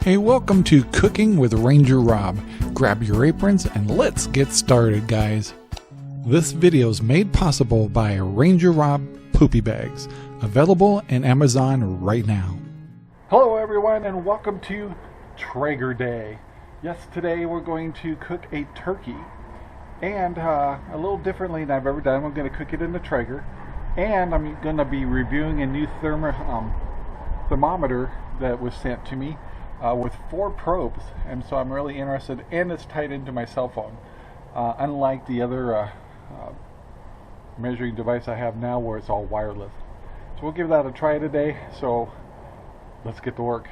Hey, welcome to Cooking with RangerRob. Grab your aprons and let's get started, guys. This video is made possible by RangerRob Poopy Bags, available in Amazon right now. Hello everyone and welcome to Traeger Day. Yes, today we're going to cook a turkey, and a little differently than I've ever done. We're going to cook it in the Traeger, and I'm going to be reviewing a new thermometer that was sent to me with 4 probes, and so I'm really interested, and it's tied into my cell phone, unlike the other measuring device I have now where it's all wireless. So we'll give that a try today, so let's get to work.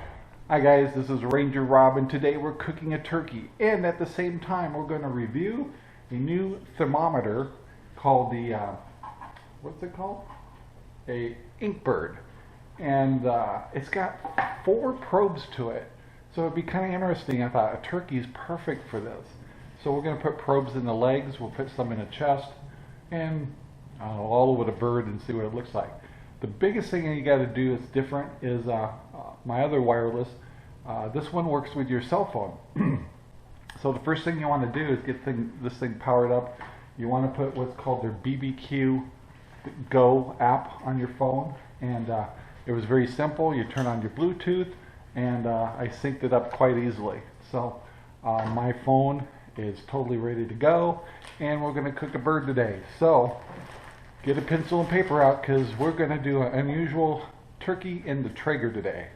Hi guys, this is RangerRob, and today we're cooking a turkey, and at the same time we're going to review a new thermometer called the what's it called? A Inkbird, and it's got 4 probes to it, so it'd be kind of interesting. I thought a turkey is perfect for this. So we're going to put probes in the legs, we'll put some in the chest, and all over the bird and see what it looks like. The biggest thing you got to do that's different is my other wireless. This one works with your cell phone. So the first thing you want to do is get this thing powered up. You want to put what's called their BBQ Go app on your phone, and it was very simple. You turn on your Bluetooth, and I synced it up quite easily. So my phone is totally ready to go, and we're going to cook a bird today. So get a pencil and paper out, because we're going to do an unusual turkey in the Traeger today.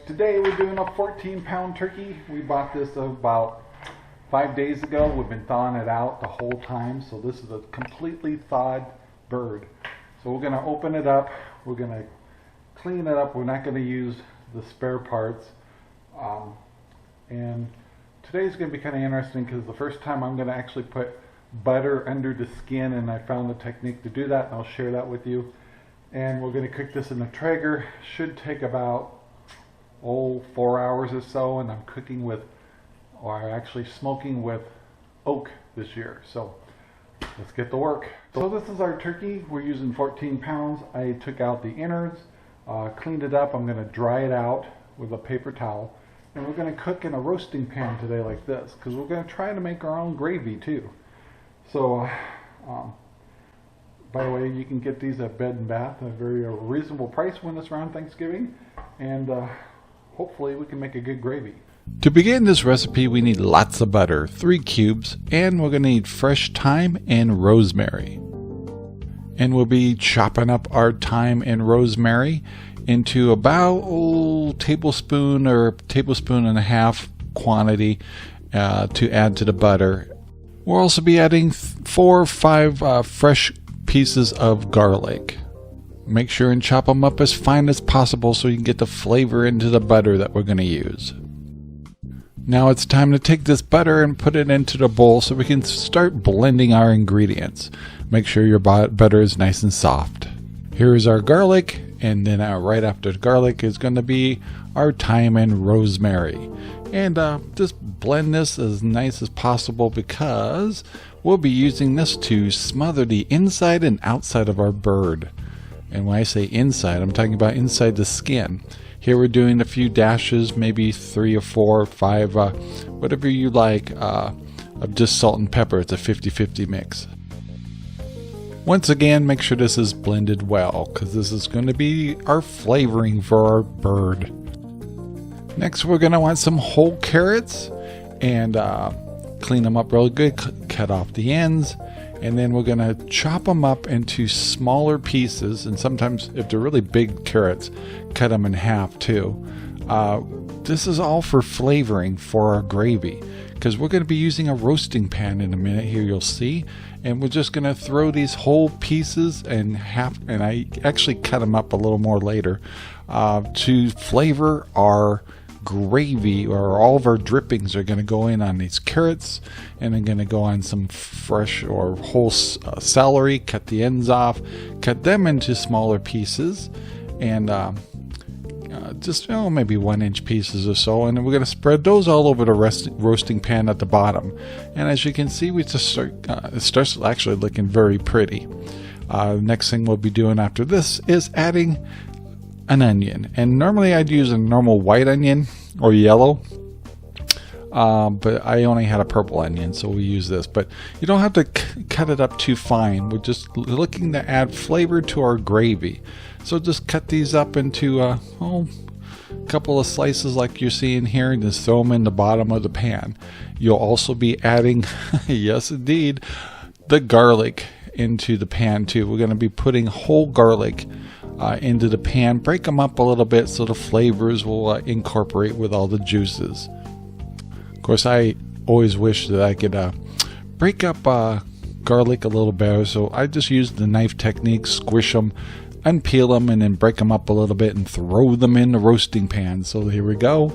Today we're doing a 14-pound turkey. We bought this about 5 days ago. We've been thawing it out the whole time, so this is a completely thawed bird. So we're going to open it up, we're going to clean it up. We're not going to use the spare parts, and today's going to be kind of interesting because the first time I'm going to actually put butter under the skin, and I found the technique to do that, and I'll share that with you. And we're going to cook this in the Traeger. Should take about 4 hours or so, and I'm cooking with, or actually smoking with, oak this year. So let's get to work. So this is our turkey. We're using 14 pounds. I took out the innards, cleaned it up. I'm going to dry it out with a paper towel, and we're going to cook in a roasting pan today like this, because we're going to try to make our own gravy too. So by the way, you can get these at Bed & Bath at a very reasonable price when it's around Thanksgiving, and hopefully we can make a good gravy. To begin this recipe, we need lots of butter, 3 cubes, and we're going to need fresh thyme and rosemary. And we'll be chopping up our thyme and rosemary into about tablespoon or tablespoon and a half quantity to add to the butter. We'll also be adding 4 or 5 fresh pieces of garlic. Make sure and chop them up as fine as possible so you can get the flavor into the butter that we're going to use. Now it's time to take this butter and put it into the bowl so we can start blending our ingredients. Make sure your butter is nice and soft. Here is our garlic, and then right after the garlic is going to be our thyme and rosemary. And just blend this as nice as possible, because we'll be using this to smother the inside and outside of our bird. And when I say inside, I'm talking about inside the skin. Here we're doing a few dashes, maybe 3 or 4 or 5, whatever you like, of just salt and pepper. It's a 50-50 mix. Once again, make sure this is blended well, because this is going to be our flavoring for our bird. Next, we're going to want some whole carrots, and clean them up really good, cut off the ends, and then we're going to chop them up into smaller pieces, and sometimes if they're really big carrots, cut them in half too. This is all for flavoring for our gravy, because we're going to be using a roasting pan in a minute. Here you'll see, and we're just going to throw these whole pieces in half, and I actually cut them up a little more later to flavor our gravy, or all of our drippings are going to go in on these carrots, and I'm going to go on some fresh or whole celery, cut the ends off, cut them into smaller pieces, and just maybe 1-inch pieces or so, and then we're going to spread those all over the roasting pan at the bottom. And as you can see, we just it starts actually looking very pretty. Next thing we'll be doing after this is adding an onion, and normally I'd use a normal white onion, or yellow. But I only had a purple onion, so we use this. But you don't have to cut it up too fine. We're just looking to add flavor to our gravy. So just cut these up into a couple of slices like you're seeing here, and just throw them in the bottom of the pan. You'll also be adding, yes indeed, the garlic into the pan too. We're going to be putting whole garlic into the pan. Break them up a little bit so the flavors will incorporate with all the juices. Of course, I always wish that I could break up garlic a little better, so I just use the knife technique, squish them, unpeel them, and then break them up a little bit and throw them in the roasting pan. So here we go.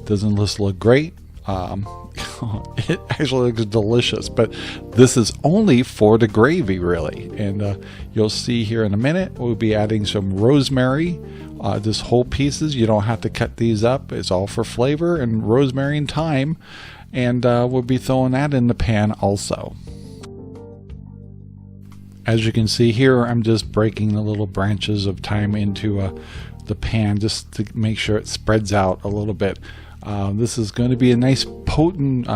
Doesn't this look great? It actually looks delicious, but this is only for the gravy, really. And you'll see here in a minute, we'll be adding some rosemary. Just whole pieces. You don't have to cut these up. It's all for flavor, and rosemary and thyme. And we'll be throwing that in the pan also. As you can see here, I'm just breaking the little branches of thyme into the pan just to make sure it spreads out a little bit. This is going to be a nice potent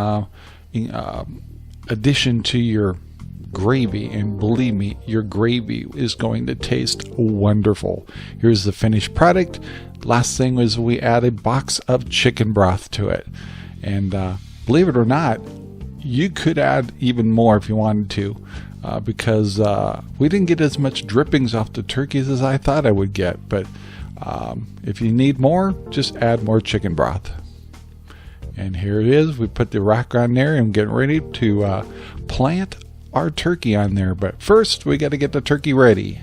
addition to your gravy, and believe me, your gravy is going to taste wonderful. Here's the finished product. Last thing was we add a box of chicken broth to it, and believe it or not, you could add even more if you wanted to, because we didn't get as much drippings off the turkeys as I thought I would get. But if you need more, just add more chicken broth. And here it is. We put the rack on there and getting ready to plant our turkey on there. But first, we got to get the turkey ready.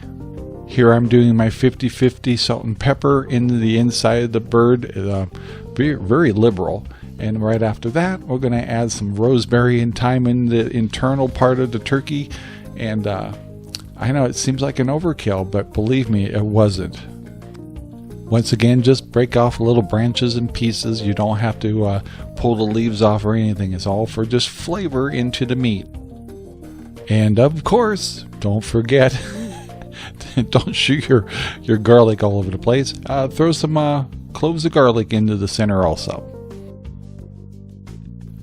Here I'm doing my 50-50 salt and pepper into the inside of the bird. Very, very liberal. And right after that, we're going to add some rosemary and thyme in the internal part of the turkey. And I know it seems like an overkill, but believe me, it wasn't. Once again, just break off little branches and pieces. You don't have to pull the leaves off or anything. It's all for just flavor into the meat. And of course, don't forget, don't shoot your garlic all over the place. Throw some cloves of garlic into the center also.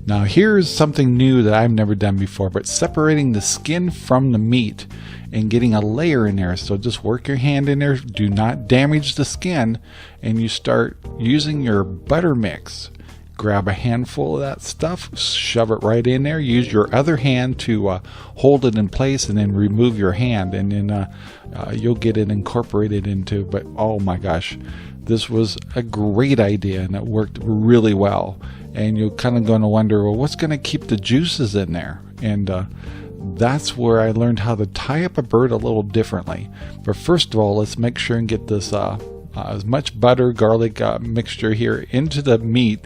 Now here's something new that I've never done before, but separating the skin from the meat and getting a layer in there. So just work your hand in there, do not damage the skin, and you start using your butter mix. Grab a handful of that stuff, shove it right in there, use your other hand to hold it in place, and then remove your hand, and then you'll get it incorporated into. But oh my gosh, this was a great idea, and it worked really well. And you're kind of going to wonder, well, what's going to keep the juices in there? And that's where I learned how to tie up a bird a little differently. But first of all, let's make sure and get this as much butter, garlic mixture here into the meat,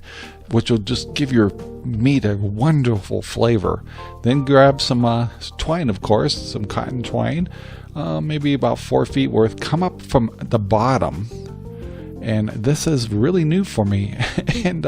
which will just give your meat a wonderful flavor. Then grab some twine, of course, some cotton twine, maybe about 4 feet worth. Come up from the bottom. And this is really new for me. And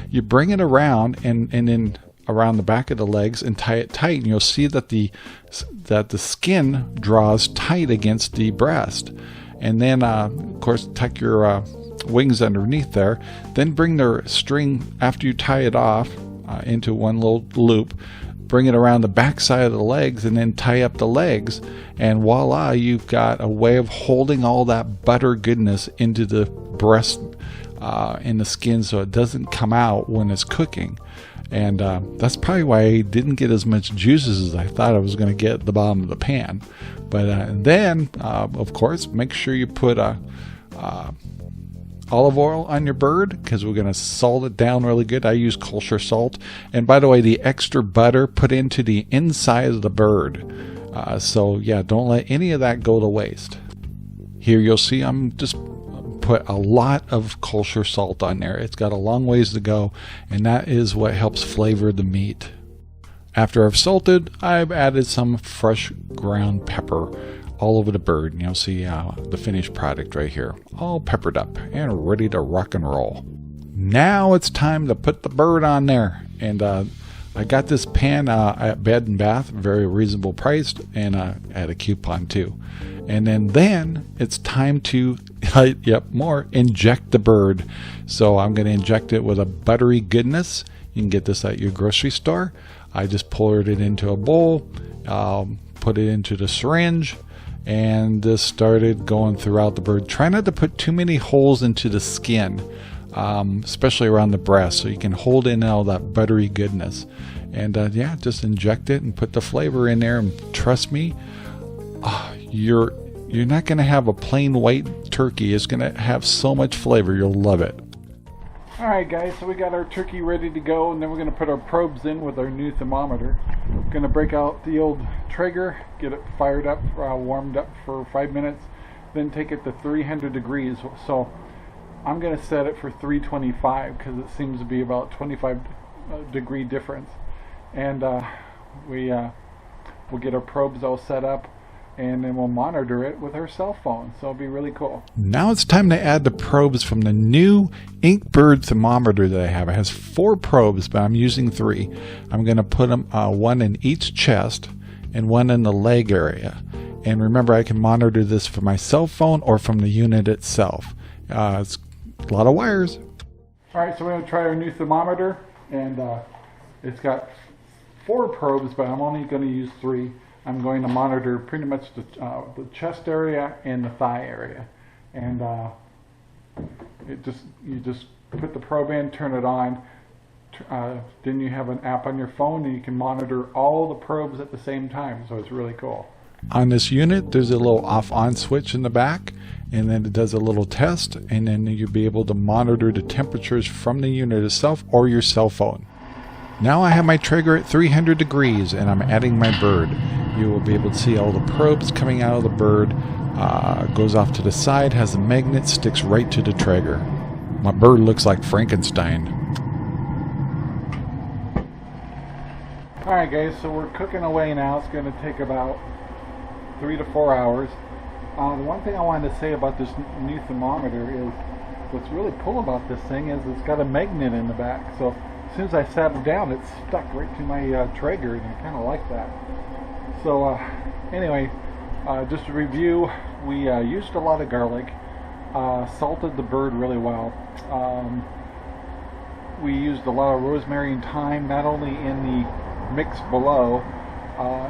you bring it around and then around the back of the legs and tie it tight, and you'll see that the skin draws tight against the breast. And then of course tuck your wings underneath there. Then bring the string after you tie it off into one little loop. Bring it around the back side of the legs and then tie up the legs, and voila, you've got a way of holding all that butter goodness into the breast in the skin so it doesn't come out when it's cooking. And that's probably why I didn't get as much juices as I thought I was going to get at the bottom of the pan. But then of course, make sure you put olive oil on your bird, because we're going to salt it down really good. I use kosher salt. And by the way, the extra butter put into the inside of the bird. So yeah, don't let any of that go to waste. Here you'll see I'm just put a lot of kosher salt on there. It's got a long ways to go, and that is what helps flavor the meat. After I've salted, I've added some fresh ground pepper all over the bird, and you'll see the finished product right here, all peppered up and ready to rock and roll. Now it's time to put the bird on there. And I got this pan at Bed & Bath, very reasonable priced, and I had a coupon too. And then it's time time to, inject the bird. So I'm going to inject it with a buttery goodness. You can get this at your grocery store. I just poured it into a bowl, put it into the syringe, and this started going throughout the bird. Try not to put too many holes into the skin, especially around the breast, so you can hold in all that buttery goodness. And just inject it and put the flavor in there, and trust me, you're not going to have a plain white turkey. It's going to have so much flavor. You'll love it. Alright guys, so we got our turkey ready to go, and then we're going to put our probes in with our new thermometer. We're going to break out the old Traeger, get it fired up, warmed up for 5 minutes, then take it to 300 degrees. So I'm going to set it for 325 because it seems to be about 25 degree difference. And we'll get our probes all set up, and then we'll monitor it with our cell phone. So it'll be really cool. Now it's time to add the probes from the new Inkbird thermometer that I have. It has 4 probes, but I'm using 3. I'm going to put them one in each chest and one in the leg area. And remember, I can monitor this from my cell phone or from the unit itself. It's a lot of wires. Alright, so we're going to try our new thermometer, and it's got 4 probes, but I'm only going to use 3. I'm going to monitor pretty much the chest area and the thigh area, and you just put the probe in, turn it on. Then you have an app on your phone, and you can monitor all the probes at the same time. So it's really cool. On this unit, there's a little off-on switch in the back, and then it does a little test, and then you'll be able to monitor the temperatures from the unit itself or your cell phone. Now I have my Traeger at 300 degrees, and I'm adding my bird. You will be able to see all the probes coming out of the bird. Goes off to the side, has a magnet, sticks right to the Traeger. My bird looks like Frankenstein. Alright guys, so we're cooking away now. It's going to take about 3 to 4 hours. The one thing I wanted to say about this new thermometer is what's really cool about this thing is it's got a magnet in the back. So as soon as I sat it down, it stuck right to my Traeger, and I kind of like that. So anyway, just to review, we used a lot of garlic, salted the bird really well. We used a lot of rosemary and thyme, not only in the mix below,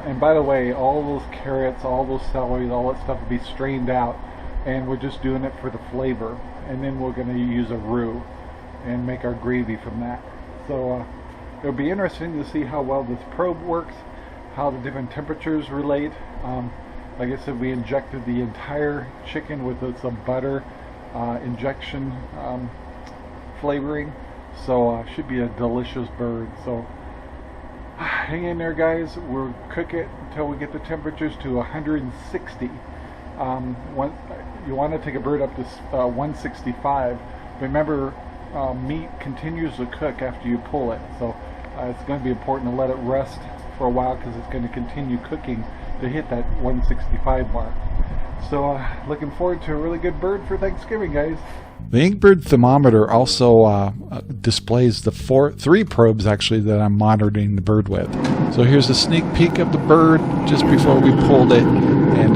and by the way, all those carrots, all those celery, all that stuff will be strained out, and we're just doing it for the flavor. And then we're going to use a roux and make our gravy from that. So it'll be interesting to see how well this probe works, how the different temperatures relate. Like I said, we injected the entire chicken with some butter injection flavoring, so should be a delicious bird. So hang in there guys, we'll cook it until we get the temperatures to 160. You want to take a bird up to 165. Remember, meat continues to cook after you pull it, so it's going to be important to let it rest for a while because it's going to continue cooking to hit that 165 mark. So looking forward to a really good bird for Thanksgiving, guys. The Inkbird thermometer also displays the 3 probes actually that I'm monitoring the bird with. So here's a sneak peek of the bird just before we pulled it, and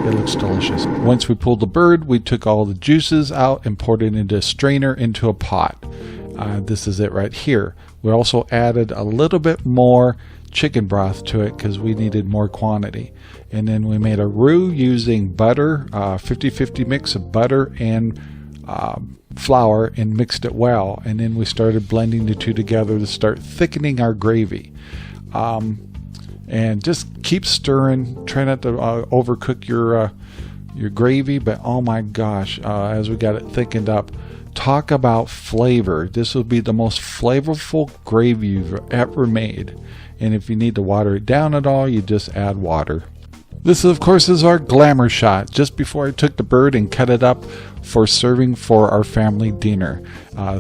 it looks delicious. Once we pulled the bird, we took all the juices out and poured it into a strainer into a pot. This is it right here. We also added a little bit more chicken broth to it because we needed more quantity. And then we made a roux using butter, 50-50 mix of butter and flour, and mixed it well. And then we started blending the two together to start thickening our gravy. And just keep stirring. Try not to overcook your gravy, but oh my gosh, as we got it thickened up, talk about flavor. This will be the most flavorful gravy you've ever made. And if you need to water it down at all, you just add water. This, of course, is our glamour shot just before I took the bird and cut it up for serving for our family dinner.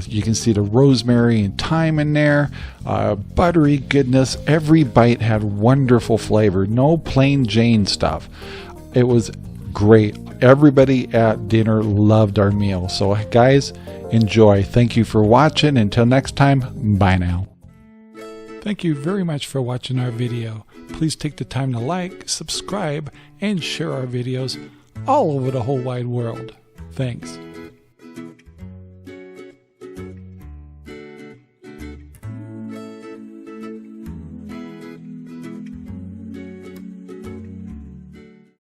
You can see the rosemary and thyme in there, buttery goodness. Every bite had wonderful flavor, no plain Jane stuff. It was great. Everybody at dinner loved our meal. So guys, enjoy. Thank you for watching. Until next time, bye now. Thank you very much for watching our video. Please take the time to like, subscribe, and share our videos. all over the whole wide world. Thanks.